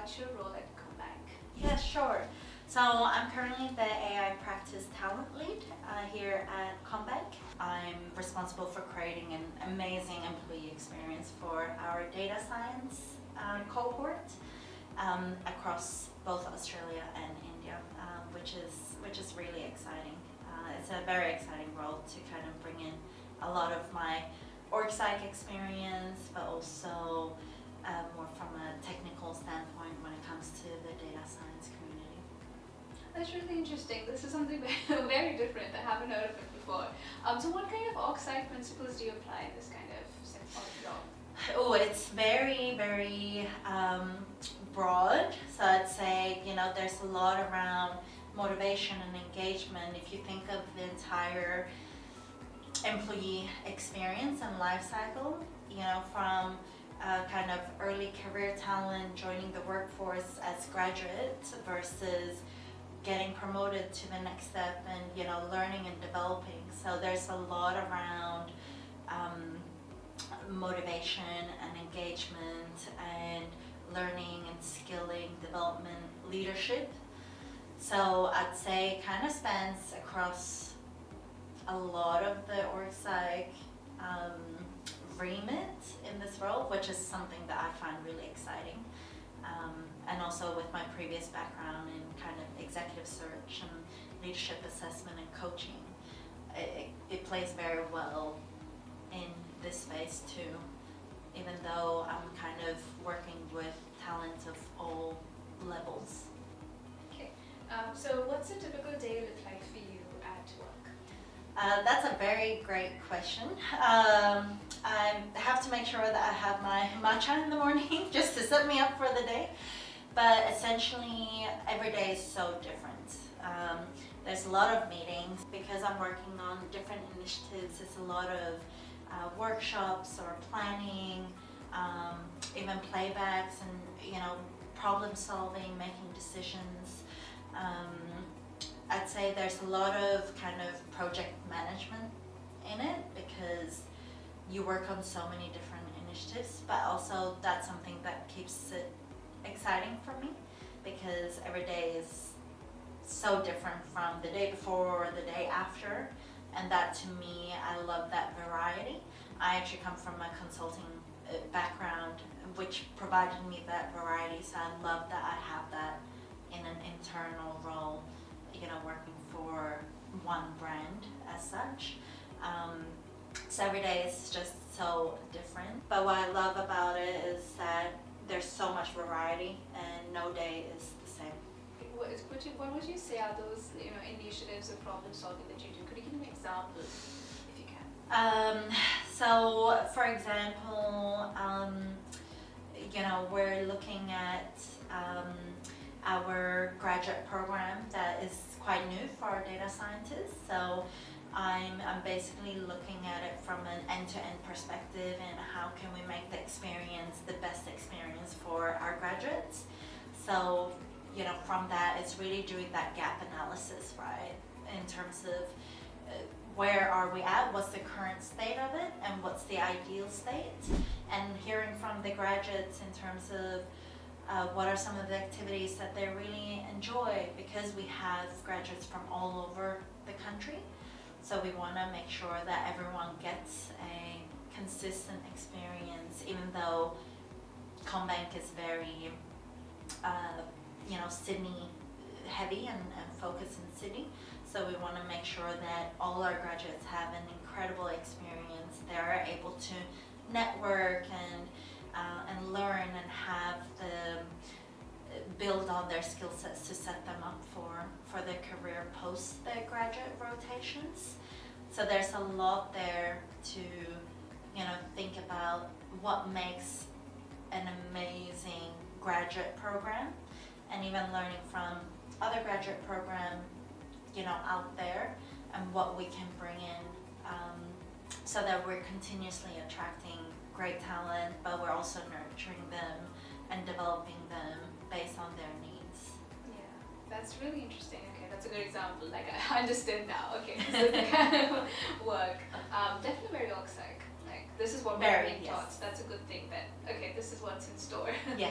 what's your role at Comeback? Yeah, sure. So I'm currently the AI practice talent lead here at Combank. I'm responsible for creating an amazing employee experience for our data science cohort across both Australia and India, which is really exciting. It's a very exciting role to kind of bring in a lot of my org psych experience, but also more from a technical standpoint when it comes to the data science community. That's really interesting. This is something very different. I haven't heard of it before. So what kind of org psych principles do you apply in this kind of job? Oh, it's very, very broad. So I'd say, there's a lot around motivation and engagement. If you think of the entire employee experience and life cycle, from kind of early career talent joining the workforce as graduates versus getting promoted to the next step and learning and developing. So there's a lot around motivation and engagement and learning and skilling, development, leadership. So I'd say kind of spans across a lot of the org psych remit in this role, which is something that I find really exciting. And also with my previous background in kind of executive search and leadership assessment and coaching, it plays very well in this space too, even though I'm kind of working with talent of all levels. Okay, so what's a typical day look like for you at work? That's a very great question. I have to make sure that I have my matcha in the morning just to set me up for the day. But essentially, every day is so different. There's a lot of meetings because I'm working on different initiatives. It's a lot of workshops or planning, even playbacks and problem solving, making decisions. I'd say there's a lot of kind of project management in it because you work on so many different initiatives, but also that's something that keeps it exciting for me because every day is so different from the day before or the day after, and that to me, I love that variety. I actually come from a consulting background which provided me that variety, so I love that I have that in an internal role, working for one brand as such. So every day is just so different. But what I love about it is that there's so much variety and no day is the same. What would you say are those initiatives or problem solving that you do? Could you give me examples if you can? So for example, we're looking at our graduate program that is quite new for our data scientists. So I'm basically looking at it from an end-to-end perspective and how can we make the experience the best experience for our graduates. So, from that, it's really doing that gap analysis, right? In terms of where are we at, what's the current state of it, and what's the ideal state, and hearing from the graduates in terms of what are some of the activities that they really enjoy, because we have graduates from all over the country. So we want to make sure that everyone gets a consistent experience, even though Combank is very, Sydney heavy and focused in Sydney. So we want to make sure that all our graduates have an incredible experience. They're able to network and learn and have build on their skill sets to set them up for their career post their graduate rotations. So there's a lot there to think about what makes an amazing graduate program, and even learning from other graduate program out there and what we can bring in, so that we're continuously attracting great talent, but we're also nurturing them and developing them based on their needs. Yeah, that's really interesting. Okay, that's a good example. Like, I understand now. Okay, this is the kind of work. Definitely very org psych. Like, this is what we're being taught. That's a good thing. That okay, this is what's in store. Yeah.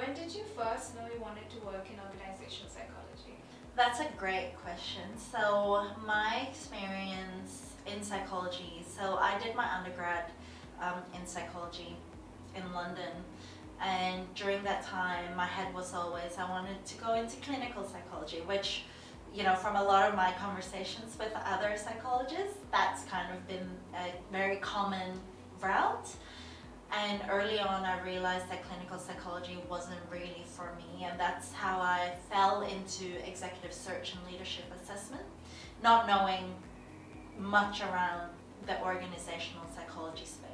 When did you first know you wanted to work in organizational psychology? That's a great question. So my experience in psychology, so I did my undergrad in psychology in London, and during that time my head was always I wanted to go into clinical psychology, which, you know, from a lot of my conversations with other psychologists, that's kind of been a very common route. And early on I realized that clinical psychology wasn't really for me, and that's how I fell into executive search and leadership assessment, not knowing much around the organizational psychology space.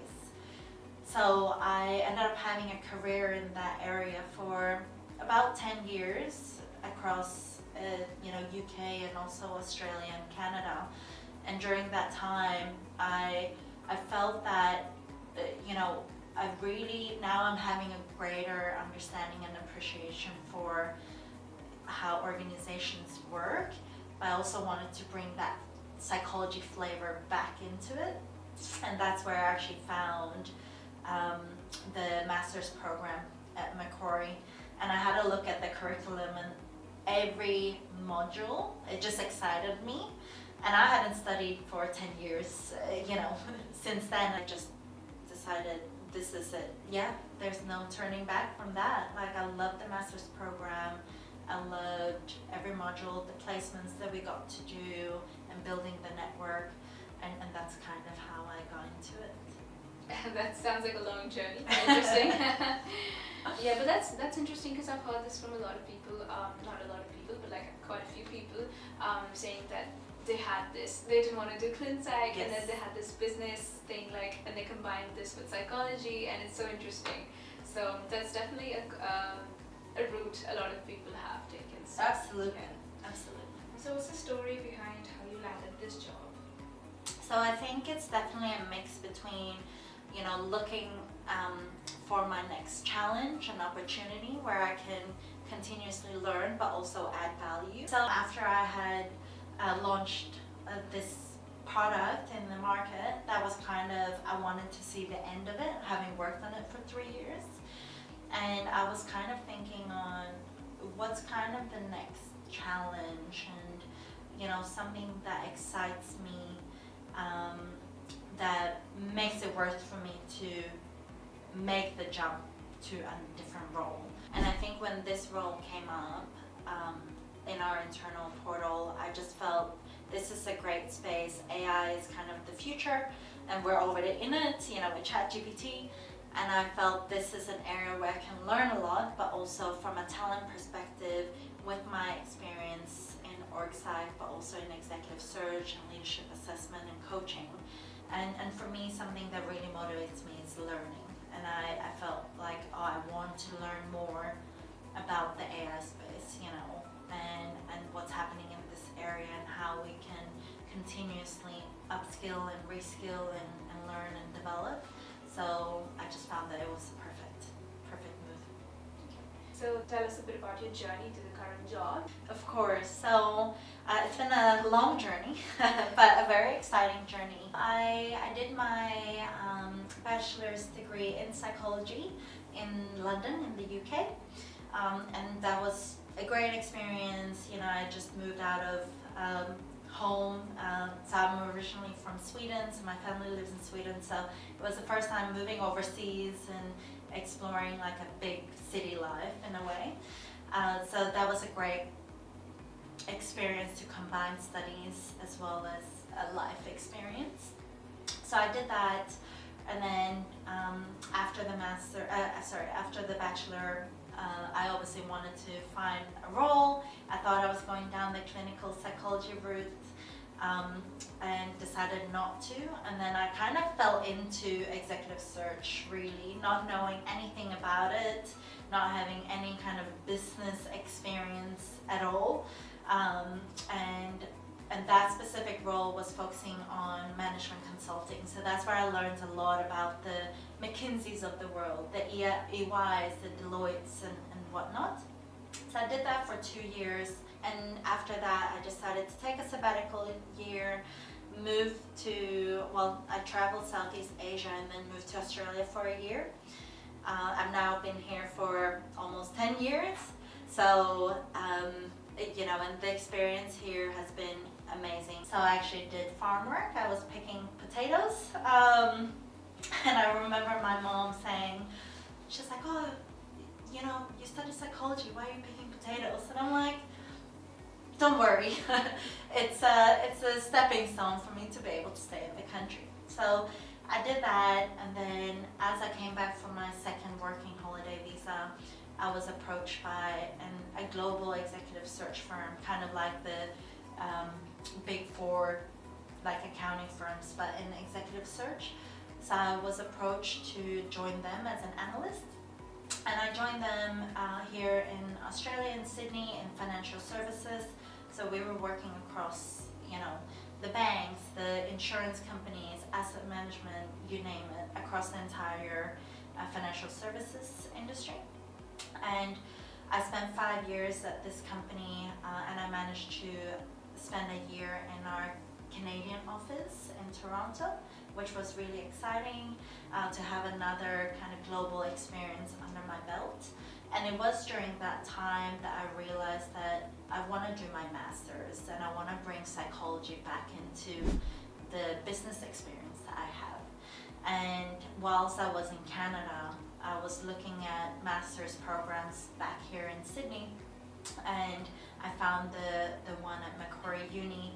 So I ended up having a career in that area for about 10 years across UK and also Australia and Canada. And during that time I felt that I really, now I'm having a greater understanding and appreciation for how organizations work, but I also wanted to bring that psychology flavor back into it. And that's where I actually found the master's program at Macquarie. And I had a look at the curriculum, and every module, it just excited me. And I hadn't studied for 10 years, since then. I just decided this is it. Yeah, there's no turning back from that. Like, I loved the master's program. I loved every module, the placements that we got to do, and building the network. And that's kind of how I got into it. That sounds like a long journey. Interesting. Yeah, but that's interesting, because I've heard this from a lot of people, not a lot of people, but like quite a few people, saying that they didn't want to do clin psych, Yes. and then they had this business thing, and they combined this with psychology, and it's so interesting. So that's definitely a route a lot of people have taken. So, Absolutely. yeah. Absolutely. So what's the story behind how you landed this job? So I think it's definitely a mix between, looking for my next challenge and opportunity where I can continuously learn but also add value. So after I had launched this product in the market, that was kind of, I wanted to see the end of it, having worked on it for 3 years. And I was kind of thinking on what's kind of the next challenge, and something that excites me, that makes it worth for me to make the jump to a different role. And I think when this role came up in our internal portal, I just felt this is a great space. AI is kind of the future, and we're already in it, with ChatGPT. And I felt this is an area where I can learn a lot, but also from a talent perspective, with my experience in org psych, but also in executive search and leadership assessment and coaching. And for me, something that really motivates me is learning. And I felt like, I want to learn more about the AI space, and what's happening in this area, and how we can continuously upskill and reskill and learn and develop. So I just found that it was a perfect move. So tell us a bit about your journey to the current job. Of course. So it's been a long journey, but a very exciting journey. I did my bachelor's degree in psychology in London, in the UK, and that was a great experience. I just moved out of home. So I'm originally from Sweden, so my family lives in Sweden. So it was the first time moving overseas and exploring like a big city life in a way. So that was a great experience to combine studies as well as a life experience. So I did that, and then after the bachelor, I obviously wanted to find a role. I thought I was going down the clinical psychology route, and decided not to. And then I kind of fell into executive search, really, not knowing anything about it, not having any kind of business experience at all. And that specific role was focusing on management consulting. So that's where I learned a lot about the McKinseys of the world, the EYs, the Deloittes, and whatnot. So I did that for 2 years, and after that I decided to take a sabbatical year, I traveled Southeast Asia and then moved to Australia for a year. I've now been here for almost 10 7 years. So, and the experience here has been amazing. So I actually did farm work. I was picking potatoes. And I remember my mom saying, she's like, oh, you study psychology, why are you picking potatoes? And I'm like, don't worry, it's a stepping stone for me to be able to stay in the country. So I did that, and then as I came back from my second working holiday visa, I was approached by a global executive search firm, kind of like the big four, like accounting firms, but in executive search. So I was approached to join them as an analyst. And I joined them here in Australia, in Sydney, in financial services. So we were working across, the banks, the insurance companies, asset management, you name it, across the entire financial services industry. And I spent 5 years at this company, and I managed to spend a year in our Canadian office in Toronto, which was really exciting to have another kind of global experience under my belt. And it was during that time that I realized that I want to do my master's and I want to bring psychology back into the business experience that I have. And whilst I was in Canada, I was looking at master's programs back here in Sydney, and I found the one at Macquarie Uni.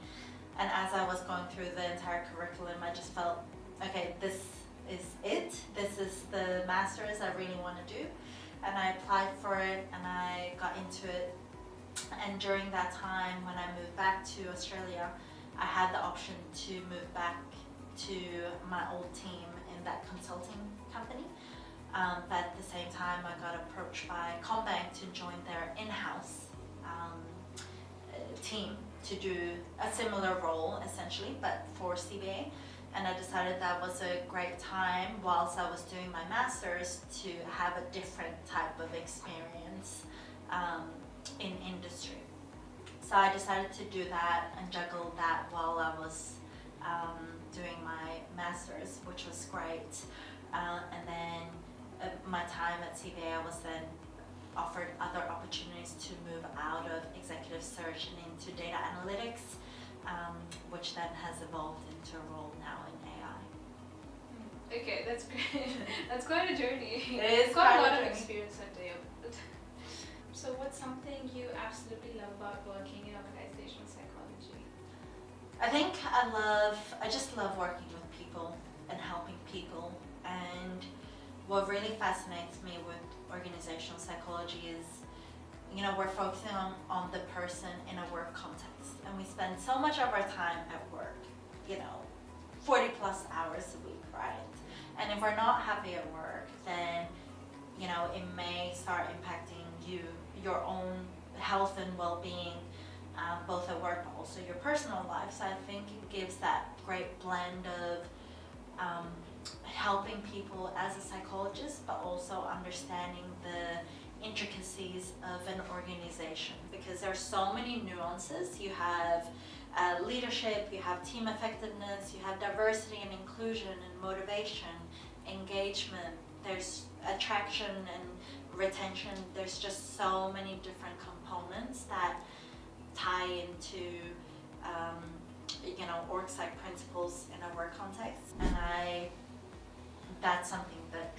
And as I was going through the entire curriculum, I just felt, okay, this is it. This is the master's I really want to do. And I applied for it and I got into it. And during that time, when I moved back to Australia, I had the option to move back to my old team in that consulting company. But at the same time, I got approached by Combank to join their in-house team to do a similar role essentially, but for CBA. And I decided that was a great time whilst I was doing my master's to have a different type of experience in industry. So I decided to do that and juggle that while I was doing my master's, which was great. And then my time at CBA, I was then offered other opportunities to move out of executive search and into data analytics, which then has evolved into a role now in AI. Okay, that's great. That's quite a journey. It is quite quite a lot a of journey. experience under your belt. So what's something you absolutely love about working in organizational psychology? I think I just love working with people and helping people. And what really fascinates me with organizational psychology is, we're focusing on the person in a work context. And we spend so much of our time at work, 40 plus hours a week, right? And if we're not happy at work, then, it may start impacting your own health and well-being, both at work but also your personal life. So I think it gives that great blend of helping people as a psychologist, but also understanding the intricacies of an organization, because there are so many nuances. You have leadership, you have team effectiveness, you have diversity and inclusion and motivation, engagement, there's attraction and retention. There's just so many different components that tie into org psych principles in a work context, and that's something that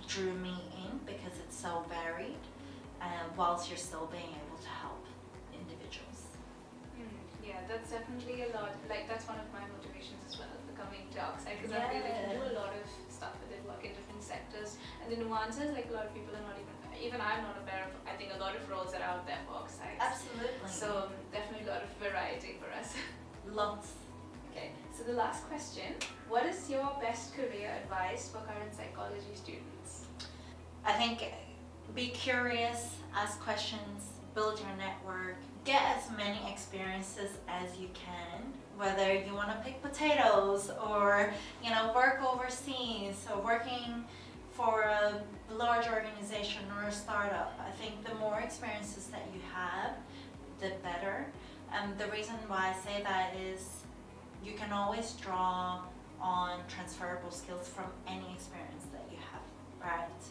drew me in, because it's so varied, whilst you're still being able to help individuals. Yeah, that's definitely a lot. Like, that's one of my motivations as well, becoming org psych, because I feel like you do a lot of stuff within work in different sectors, and the nuances, like a lot of people are not even I'm not aware of, I think, a lot of roles are out there for org psych. Absolutely. So definitely a lot of variety for us. Lots. Okay, so the last question, what is your best career advice for current psychology students? I think be curious, ask questions, build your network, get as many experiences as you can, whether you want to pick potatoes or, work overseas or working for a large organization or a startup. I think the more experiences that you have, the better. And the reason why I say that is you can always draw on transferable skills from any experience that you have, right?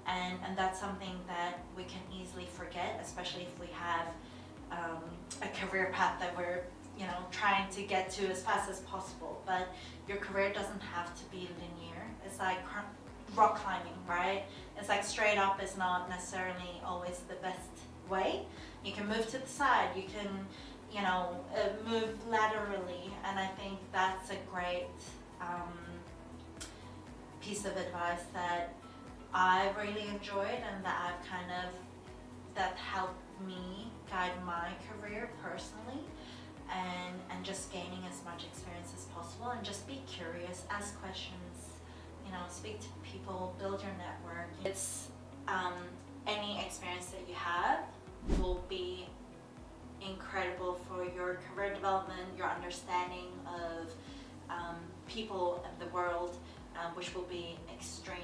And and that's something that we can easily forget, especially if we have a career path that we're trying to get to as fast as possible. But your career doesn't have to be linear. It's like rock climbing, right? It's like straight up is not necessarily always the best way. You can move to the side, you can move laterally, and I think that's a great piece of advice that I really enjoyed, and that helped me guide my career personally, and just gaining as much experience as possible, and just be curious, ask questions, speak to people, build your network. It's any experience that you have will be incredible for your career development, your understanding of people and the world, which will be extremely